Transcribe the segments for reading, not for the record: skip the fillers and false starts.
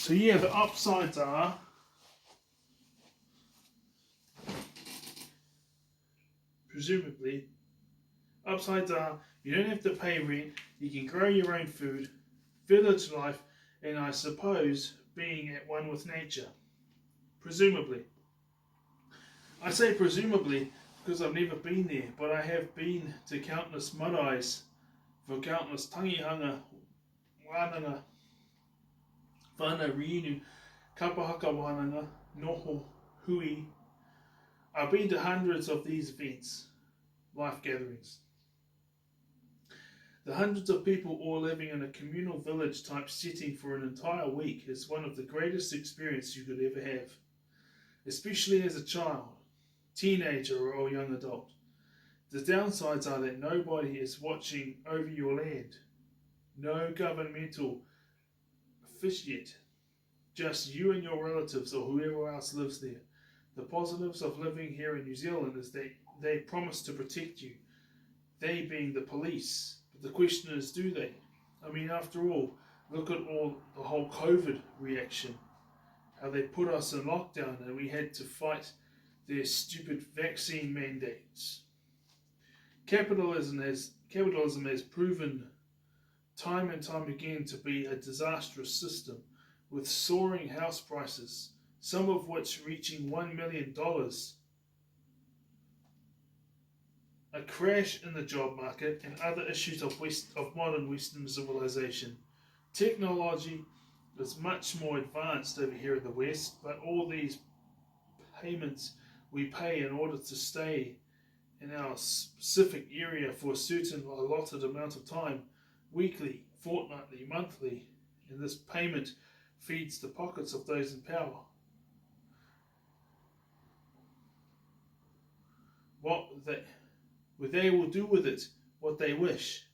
So yeah, the upsides are presumably you don't have to pay rent, you can grow your own food, village life, and I suppose being at one with nature. Presumably. I say presumably because I've never been there, but I have been to countless maraes for countless tangihanga, wānanga, whānau reunion, kapahaka wānanga, noho, hui. I've been to hundreds of these events, life gatherings. The hundreds of people all living in a communal village type setting for an entire week is one of the greatest experiences you could ever have, especially as a child, teenager or young adult. The downsides are that nobody is watching over your land, no governmental officiate, just you and your relatives or whoever else lives there. The positives of living here in New Zealand is that they promise to protect you, they being the police. But the question is, do they? I mean, after all, look at the whole COVID reaction, how they put us in lockdown and we had to fight their stupid vaccine mandates. Capitalism has proven time and time again to be a disastrous system, with soaring house prices, some of which reaching $1 million, a crash in the job market, and other issues of modern Western civilization. Technology is much more advanced over here in the West, but all these payments we pay in order to stay in our specific area for a certain allotted amount of time, weekly, fortnightly, monthly, and this payment feeds the pockets of those in power. They will do with it what they wish.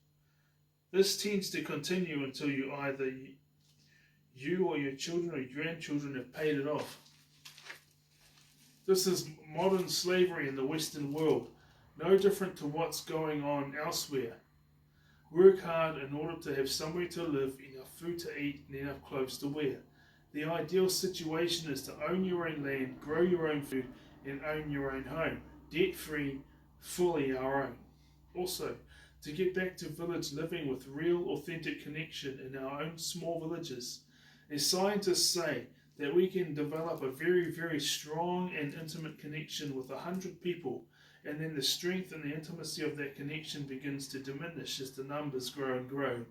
This tends to continue until you or your children or your grandchildren have paid it off. This is modern slavery in the Western world, no different to what's going on elsewhere. Work hard in order to have somewhere to live, enough food to eat, and enough clothes to wear. The ideal situation is to own your own land, grow your own food, and own your own home, debt-free, fully our own. Also, to get back to village living with real, authentic connection in our own small villages. As scientists say, that we can develop a very, very strong and intimate connection with 100 people, and then the strength and the intimacy of that connection begins to diminish as the numbers grow and grow.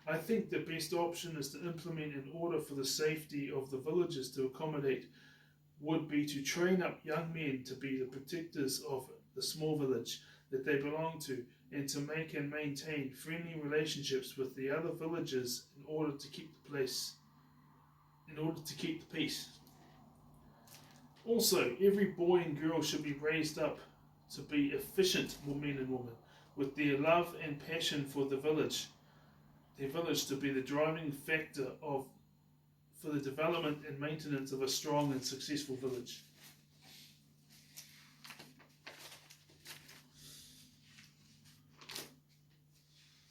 I think the best option is to implement, in order for the safety of the villages to accommodate, would be to train up young men to be the protectors of the small village that they belong to, and to make and maintain friendly relationships with the other villagers in order to keep the peace. Also, every boy and girl should be raised up to be efficient men and women, with their love and passion for their village to be the driving factor for the development and maintenance of a strong and successful village.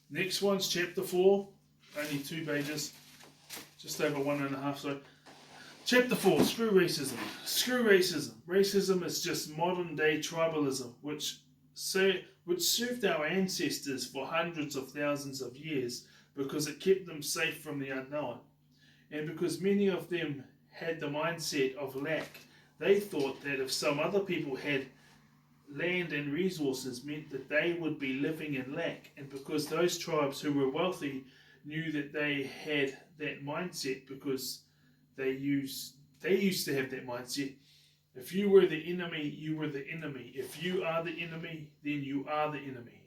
Next one's chapter 4, only 2 pages, just over 1.5. So, chapter 4, screw racism. Screw racism. Racism is just modern day tribalism, which served our ancestors for hundreds of thousands of years because it kept them safe from the unknown. And because many of them had the mindset of lack, they thought that if some other people had land and resources meant that they would be living in lack, and because those tribes who were wealthy knew that they had that mindset because they used to have that mindset. If you were the enemy, you were the enemy. If you are the enemy, then you are the enemy.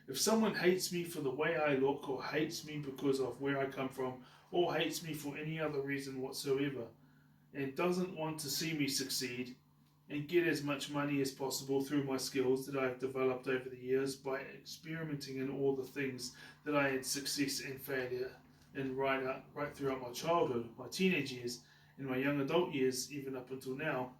If someone hates me for the way I look, or hates me because of where I come from, or hates me for any other reason whatsoever, and doesn't want to see me succeed and get as much money as possible through my skills that I've developed over the years by experimenting in all the things that I had success and failure in right throughout my childhood, my teenage years, and my young adult years, even up until now.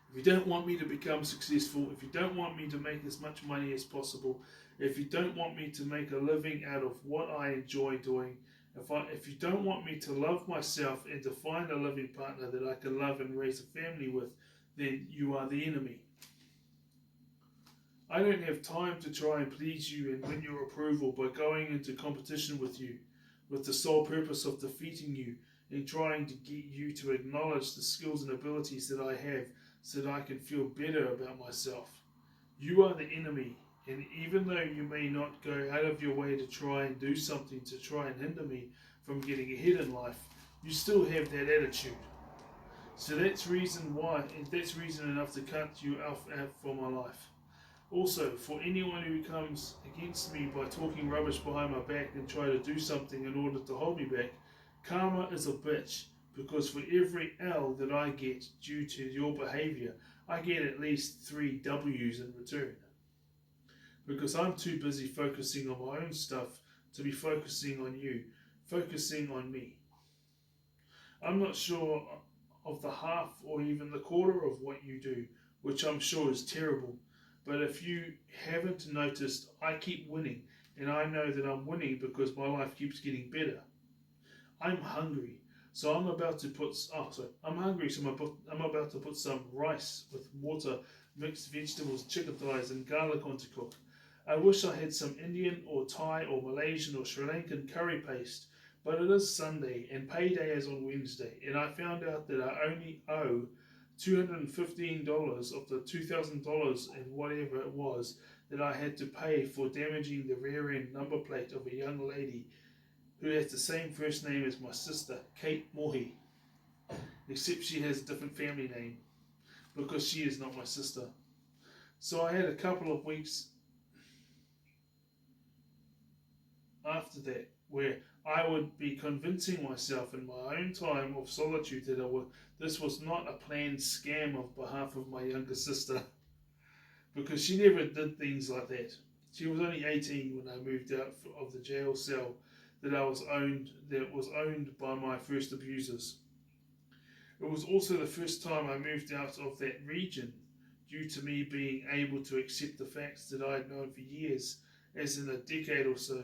If you don't want me to become successful, if you don't want me to make as much money as possible, if you don't want me to make a living out of what I enjoy doing, If you don't want me to love myself and to find a living partner that I can love and raise a family with, then you are the enemy. I don't have time to try and please you and win your approval by going into competition with you, with the sole purpose of defeating you and trying to get you to acknowledge the skills and abilities that I have so that I can feel better about myself. You are the enemy, and even though you may not go out of your way to try and do something to try and hinder me from getting ahead in life, you still have that attitude. So that's reason enough to cut you off out from my life. Also, for anyone who comes against me by talking rubbish behind my back and try to do something in order to hold me back, karma is a bitch, because for every L that I get due to your behavior, I get at least 3 W's in return. Because I'm too busy focusing on my own stuff to be focusing on you, focusing on me. I'm not sure of the half or even the quarter of what you do, which I'm sure is terrible. But if you haven't noticed, I keep winning, and I know that I'm winning because my life keeps getting better. I'm hungry, so I'm about to put. I'm hungry, so I'm about to put some rice with water, mixed vegetables, chicken thighs, and garlic on to cook. I wish I had some Indian or Thai or Malaysian or Sri Lankan curry paste, but it is Sunday and payday is on Wednesday, and I found out that I only owe $215 of the $2,000 and whatever it was that I had to pay for damaging the rear end number plate of a young lady who has the same first name as my sister, Kate Mohi, except she has a different family name because she is not my sister. So I had a couple of weeks after that where I would be convincing myself in my own time of solitude that this was not a planned scam on behalf of my younger sister, because she never did things like that. She was only 18 when I moved out of the jail cell that was owned by my first abusers. It was also the first time I moved out of that region due to me being able to accept the facts that I had known for years, as in a decade or so,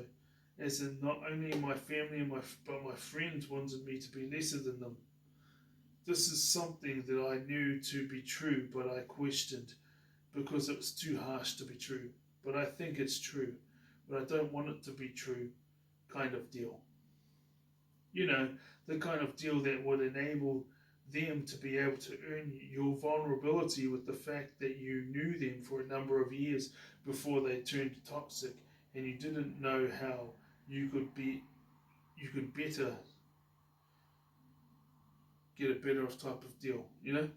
as in not only my family but my friends wanted me to be lesser than them. This is something that I knew to be true, but I questioned because it was too harsh to be true. But I think it's true, but I don't want it to be true kind of deal. You know, the kind of deal that would enable them to be able to earn your vulnerability with the fact that you knew them for a number of years before they turned toxic, and you didn't know how you could better get a better type of deal, You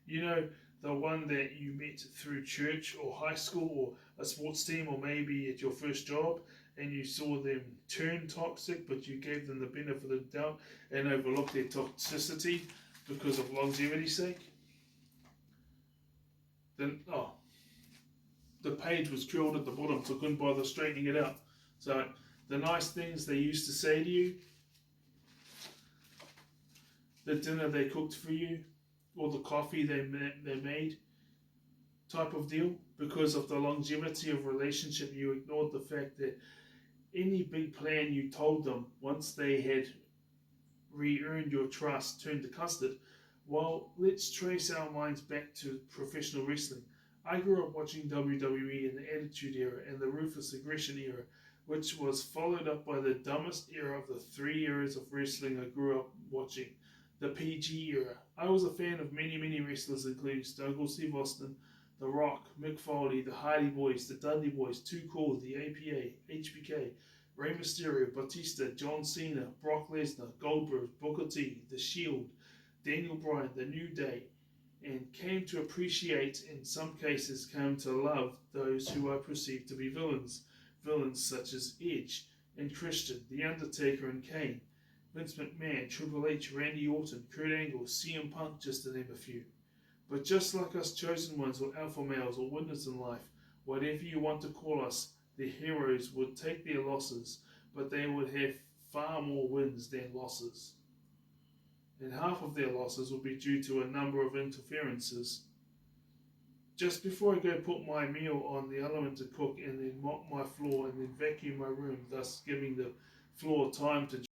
know, the one that you met through church or high school or a sports team or maybe at your first job, and you saw them turn toxic, but you gave them the benefit of the doubt and overlooked their toxicity because of longevity's sake. Then, the page was curled at the bottom, so I couldn't bother straightening it out. So, the nice things they used to say to you, the dinner they cooked for you, or the coffee they made, type of deal, because of the longevity of relationship, you ignored the fact that any big plan you told them once they had re-earned your trust turned to custard. Well, let's trace our minds back to professional wrestling. I grew up watching WWE in the Attitude Era and the Ruthless Aggression Era, which was followed up by the dumbest era of the 3 eras of wrestling I grew up watching, the PG era. I was a fan of many wrestlers, including Stone Cold Steve Austin, The Rock, Mick Foley, the Hardy Boys, the Dudley Boys, Too Cool, the APA, HBK, Rey Mysterio, Batista, John Cena, Brock Lesnar, Goldberg, Booker T, The Shield, Daniel Bryan, The New Day, and came to appreciate, in some cases came to love, those who I perceived to be villains. Villains such as Edge and Christian, The Undertaker and Kane, Vince McMahon, Triple H, Randy Orton, Kurt Angle, CM Punk, just to name a few. But just like us chosen ones or alpha males or winners in life, whatever you want to call us, the heroes would take their losses, but they would have far more wins than losses. And half of their losses will be due to a number of interferences. Just before I go put my meal on the element to cook and then mop my floor and then vacuum my room, thus giving the floor time to